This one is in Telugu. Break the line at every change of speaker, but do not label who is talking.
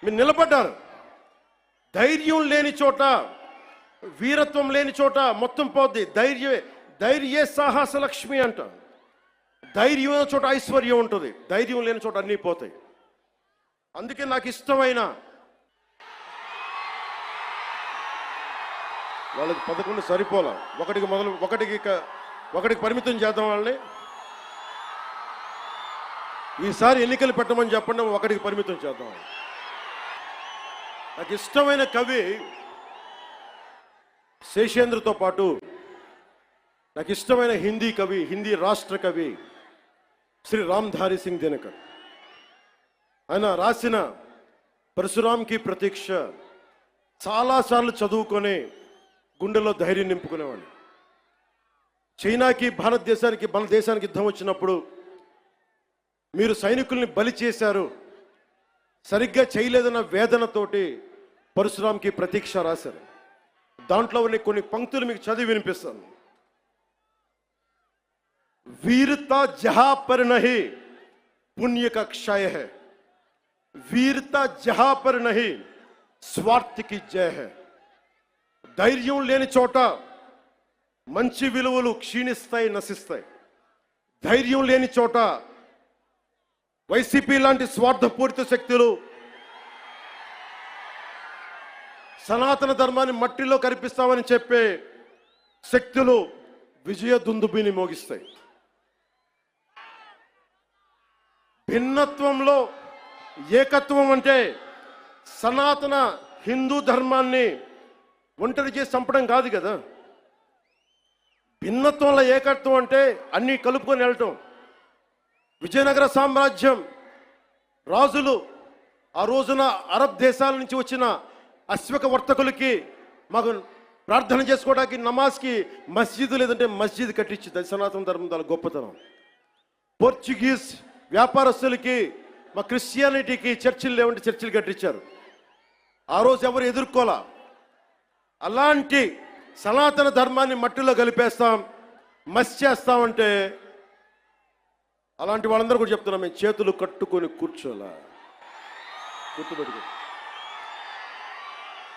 మీరు నిలబడ్డారు. ధైర్యం లేని చోట, వీరత్వం లేని చోట మొత్తం పోద్ది. ధైర్యే సాహస లక్ష్మి అంట. ధైర్యం ఉన్న చోట ఐశ్వర్యం ఉంటుంది, ధైర్యం లేని చోట అన్నీ పోతాయి. అందుకే నాకు ఇష్టమైన వాళ్ళకి 11 సరిపోలా, ఒకటికి పరిమితం చేద్దాం వాళ్ళని. ఈసారి ఎన్నికలు పెట్టమని చెప్పండి, ఒకటికి పరిమితం చేద్దాం. నాకు ఇష్టమైన కవి శేషేంద్రతో పాటు నాకు ఇష్టమైన హిందీ కవి, హిందీ రాష్ట్ర కవి శ్రీ రామ్ధారి సింగ్ దినకర్. ఆయన రాసిన పరశురాంకి ప్రతీక్ష చాలాసార్లు చదువుకొని గుండెలో ధైర్యం నింపుకునేవాడిని. చైనాకి మన దేశానికి యుద్ధం వచ్చినప్పుడు మీరు సైనికుల్ని బలి చేశారు, సరిగ్గా చేయలేదన్న వేదనతోటి పరశురాంకి ప్రతీక్ష రాశారు. దాంట్లో ఉన్న కొన్ని పంక్తులు మీకు చదివి వినిపిస్తాను. वीरता जहां पर नहीं पुण्य का क्षय है, वीरता जहां पर नहीं स्वार्थ की जय है. ధైర్యం లేని చోట మంచి విలువలు క్షీణిస్తాయి, నశిస్తాయి. ధైర్యం లేని చోట వైసీపీ లాంటి స్వార్థపూరిత శక్తులు సనాతన ధర్మాన్ని మట్టిలో కరిపిస్తామని చెప్పే శక్తులు విజయ దుందుబిని మోగిస్తాయి. భిన్నత్వంలో ఏకత్వం అంటే సనాతన హిందూ ధర్మాన్ని ఒంటరి చేసి చంపడం కాదు కదా. భిన్నత్వంలో ఏకత్వం అంటే అన్నీ కలుపుకొని వెళ్ళటం. విజయనగర సామ్రాజ్యం రాజులు ఆ రోజున అరబ్ దేశాల నుంచి వచ్చిన అశ్వక వర్తకులకి మాకు ప్రార్థన చేసుకోవడానికి నమాజ్కి మస్జిద్ లేదంటే మస్జిద్ కట్టించింది. సనాతన ధర్మం దాని గొప్పతనం. పోర్చుగీస్ వ్యాపారస్తులకి మా క్రిస్టియానిటీకి చర్చిలు లేవంటే చర్చిలు కట్టించారు. ఆ రోజు ఎవరు ఎదుర్కోలా. అలాంటి సనాతన ధర్మాన్ని మట్టిలో కలిపేస్తాం, మసి చేస్తామంటే అలాంటి వాళ్ళందరూ కూడా చెప్తున్నాం, మేము చేతులు కట్టుకొని కూర్చోలా. గుర్తుపెట్టుకో.